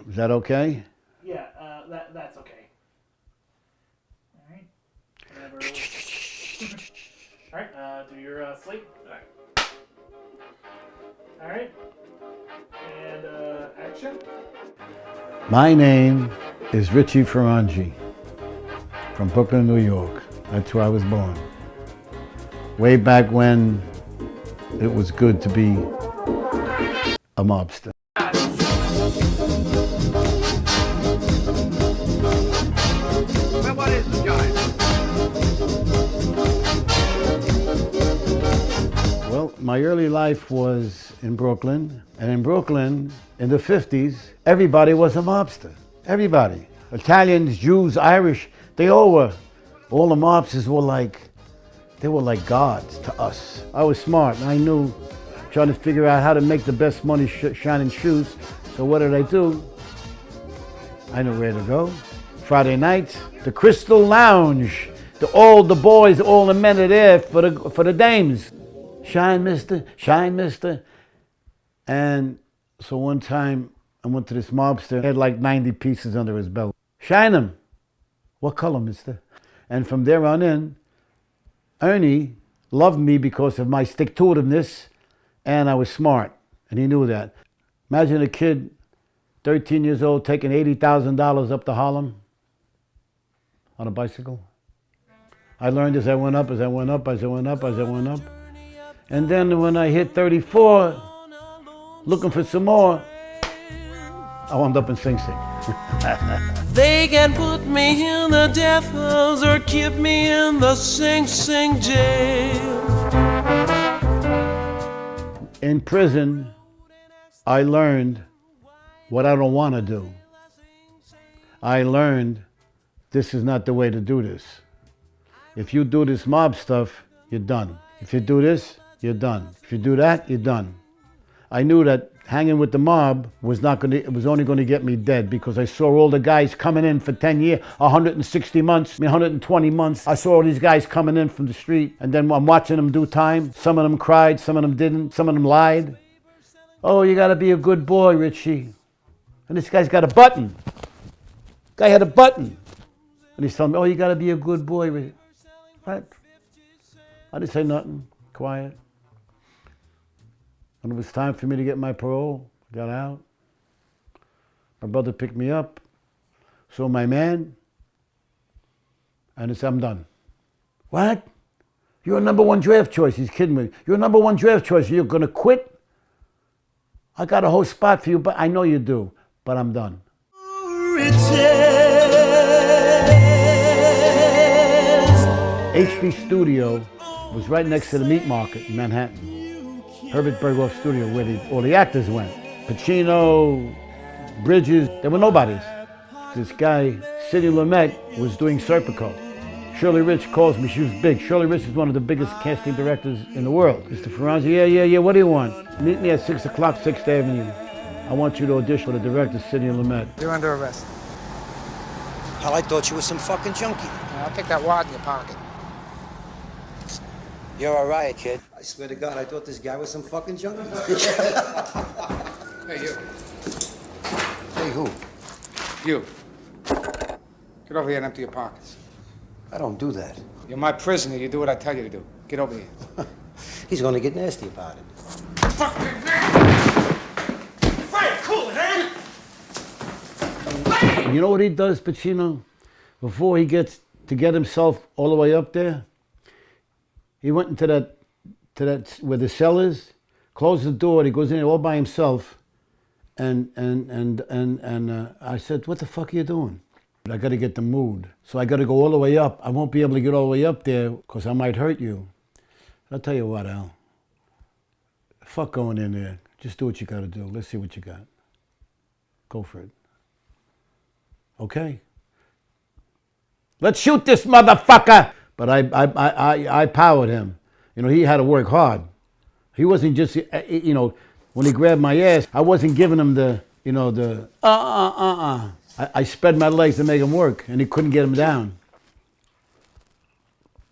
Is that okay? Yeah, that's okay. All right. Whenever. All right. Do your sleep. All right. All right. And action. My name is Richie Ferrangi from Brooklyn, New York. That's where I was born. Way back when it was good to be a mobster. Well, what is the jive? Well, my early life was in Brooklyn. And in Brooklyn, in the 50s, everybody was a mobster. Everybody. Italians, Jews, Irish, they all were. All the mobsters were like, they were like gods to us. I was smart and I knew, trying to figure out how to make the best money shining shoes. So what did I do? I knew where to go. Friday nights, the Crystal Lounge. All the boys, all the men are there for the dames. Shine, mister, shine, mister. And so one time I went to this mobster, he had like 90 pieces under his belt. Shine them. What color, mister? And from there on in, Ernie loved me because of my stick-to-itiveness, and I was smart, and he knew that. Imagine a kid, 13 years old, taking $80,000 up to Harlem on a bicycle. I learned as I went up, as I went up, as I went up, as I went up. And then when I hit 34, looking for some more, I wound up in Sing Sing. They can put me in the death house or keep me in the Sing Sing jail. In prison, I learned what I don't want to do. I learned this is not the way to do this. If you do this mob stuff, you're done. If you do this, you're done. If you do that, you're done. I knew that hanging with the mob was only going to get me dead, because I saw all the guys coming in for 10 years, 160 months, 120 months. I saw all these guys coming in from the street, and then I'm watching them do time. Some of them cried, some of them didn't, some of them lied. Oh, you got to be a good boy, Richie. And this guy's got a button. Guy had a button. And he's telling me, oh, you got to be a good boy, Richie. What? I didn't say nothing. Quiet. When it was time for me to get my parole, I got out. My brother picked me up, saw my man, and he said, I'm done. What? You're a number one draft choice. He's kidding me. You're a number one draft choice. You're going to quit? I got a whole spot for you, but I know you do. But I'm done. HB Studio was right next to the meat market in Manhattan. Herbert Berghoff Studio, where all the actors went. Pacino, Bridges, there were nobodies. This guy, Sidney Lumet, was doing Serpico. Shirley Rich calls me, she was big. Shirley Rich is one of the biggest casting directors in the world. Mr. Ferrangi, yeah, what do you want? Meet me at 6 o'clock, 6th Avenue. I want you to audition for the director, Sidney Lumet. You're under arrest. Hell, I thought you were some fucking junkie. I'll take that wad in your pocket. You're a riot, kid. I swear to God, I thought this guy was some fucking junkie. Hey, you. Hey, who? You. Get over here and empty your pockets. I don't do that. You're my prisoner. You do what I tell you to do. Get over here. He's gonna get nasty about it. Fucking Fire, cool it, eh? And you know what he does, Pacino? Before he gets to get himself all the way up there, he went into that where the cell is, closed the door, he goes in there all by himself, and I said, what the fuck are you doing? I got to get the mood. So I got to go all the way up. I won't be able to get all the way up there because I might hurt you. I'll tell you what, Al. Fuck going in there. Just do what you got to do. Let's see what you got. Go for it. Okay? Let's shoot this motherfucker! But I powered him. You know, he had to work hard. He wasn't just, you know, when he grabbed my ass, I wasn't giving him the, you know, the I spread my legs to make him work, and he couldn't get him down.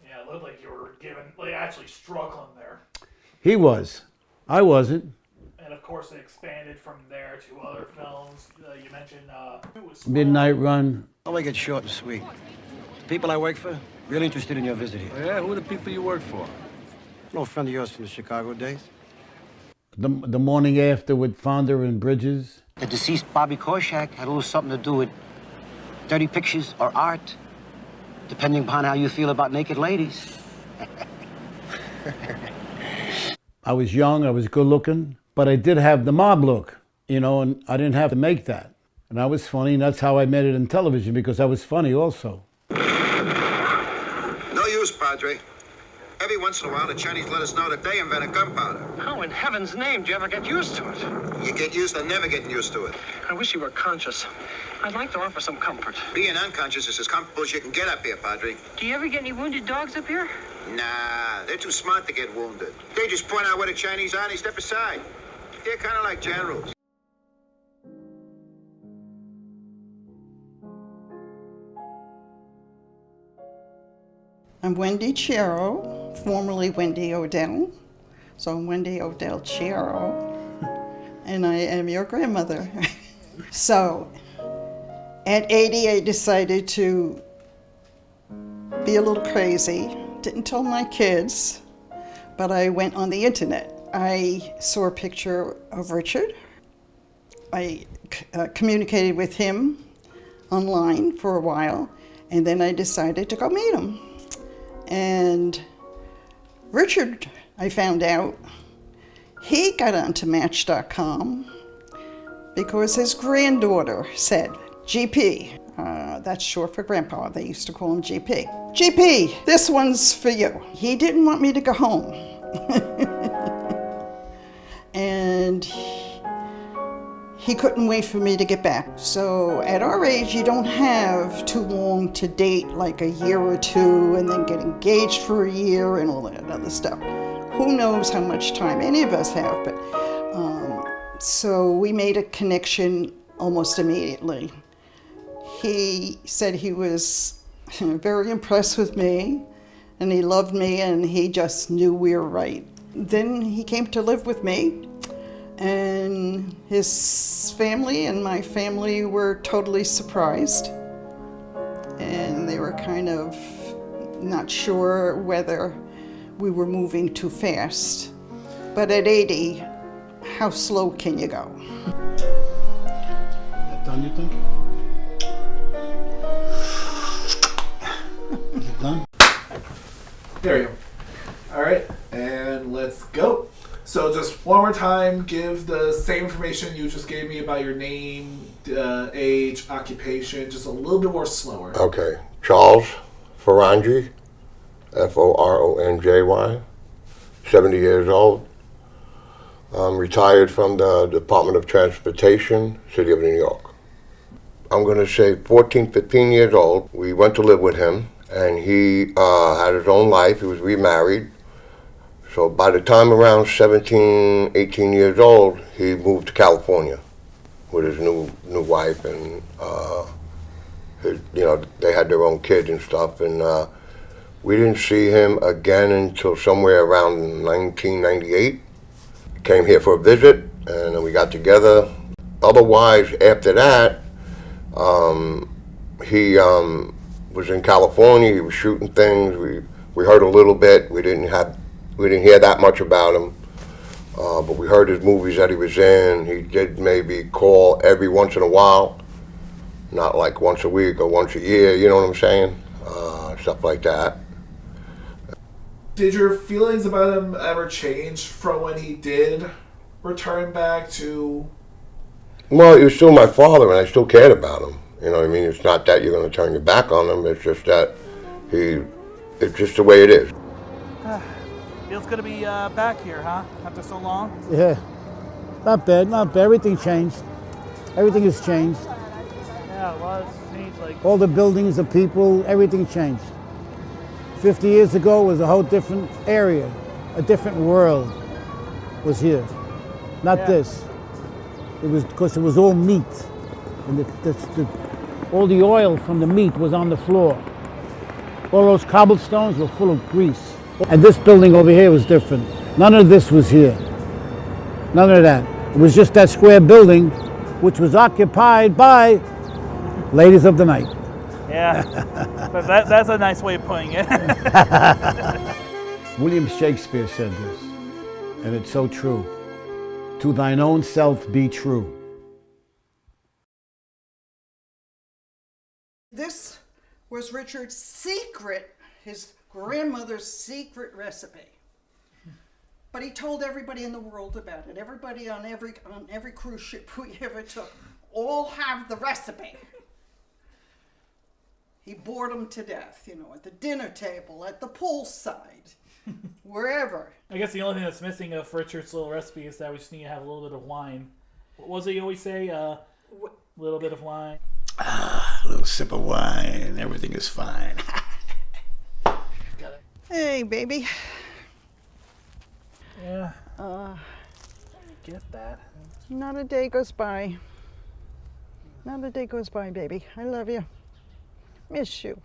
Yeah, it looked like you were actually struggling there. He was. I wasn't. And of course, it expanded from there to other films. You mentioned Midnight Run. I'll make it short and sweet. The people I work for, really interested in your visit here. Yeah, who are the people you work for? No friend of yours from the Chicago days? The Morning After with Fonda and Bridges. The deceased Bobby Korshak had a little something to do with dirty pictures or art, depending upon how you feel about naked ladies. I was young, I was good looking, but I did have the mob look, you know, and I didn't have to make that. And I was funny, and that's how I made it in television, because I was funny also. No use, Padre. Every once in a while, the Chinese let us know that they invented gunpowder. How in heaven's name do you ever get used to it? You get used to never getting used to it. I wish you were conscious. I'd like to offer some comfort. Being unconscious is as comfortable as you can get up here, Padre. Do you ever get any wounded dogs up here? Nah, they're too smart to get wounded. They just point out where the Chinese are and they step aside. They're kind of like generals. I'm Wendy Chiaro, formerly Wendy Odell. So I'm Wendy Odell Chiaro, and I am your grandmother. So at 80, I decided to be a little crazy. Didn't tell my kids, but I went on the internet. I saw a picture of Richard. I communicated with him online for a while, and then I decided to go meet him. And Richard, I found out, he got onto Match.com because his granddaughter said, GP, that's short for Grandpa, they used to call him GP. GP, this one's for you. He didn't want me to go home. And he couldn't wait for me to get back. So at our age, you don't have too long to date, like a year or two, and then get engaged for a year and all that other stuff. Who knows how much time any of us have, but so we made a connection almost immediately. He said he was very impressed with me, and he loved me, and he just knew we were right. Then he came to live with me, and his family and my family were totally surprised. And they were kind of not sure whether we were moving too fast. But at 80, how slow can you go? That done, you think? Is it done? There you go. All right, and let's go. So just one more time, give the same information you just gave me about your name, age, occupation, just a little bit more slower. Okay. Charles Foronji, Foronjy, 70 years old. Retired from the Department of Transportation, City of New York. I'm going to say 14, 15 years old. We went to live with him, and he had his own life. He was remarried. So by the time around 17, 18 years old, he moved to California with his new wife, and they had their own kids and stuff. And we didn't see him again until somewhere around 1998. He came here for a visit, and then we got together. Otherwise, after that, he was in California. He was shooting things. We heard a little bit. We didn't hear that much about him, but we heard his movies that he was in. He did maybe call every once in a while, not like once a week or once a year, you know what I'm saying? Stuff like that. Did your feelings about him ever change from when he did return back to... Well, he was still my father, and I still cared about him. You know what I mean? It's not that you're going to turn your back on him. It's just that it's just the way it is. Feels good to be back here, huh? After so long? Yeah. Not bad, not bad. Everything changed. Everything has changed. Yeah, a lot has changed. Like All the buildings, the people, everything changed. 50 years ago was a whole different area. A different world was here. Not this. It was because it was all meat. And all the oil from the meat was on the floor. All those cobblestones were full of grease. And this building over here was different. None of this was here. None of that. It was just that square building, which was occupied by ladies of the night. Yeah, but that's a nice way of putting it. William Shakespeare said this, and it's so true. To thine own self be true. This was Richard's secret, his grandmother's secret recipe. But he told everybody in the world about it. Everybody on every cruise ship we ever took all have the recipe. He bored them to death, at the dinner table, at the poolside, wherever. I guess the only thing that's missing of Richard's little recipe is that we just need to have a little bit of wine. What was it you always say? A little bit of wine. A little sip of wine, everything is fine. Hey, baby. Yeah. Get that? Not a day goes by. Not a day goes by, baby. I love you. Miss you.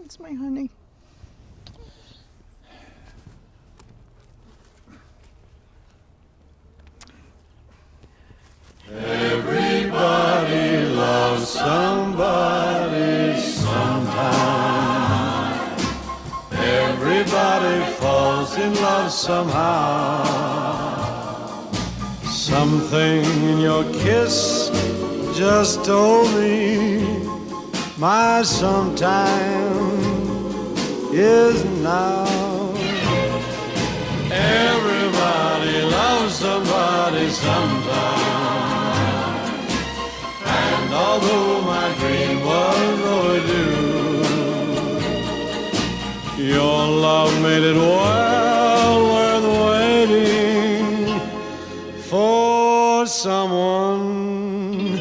It's my honey. Everybody loves somebody sometime. Everybody falls in love somehow. Something in your kiss just told me my sometime is now. Everybody loves somebody sometime. And although my dream was overdue, your love made it well worth waiting for someone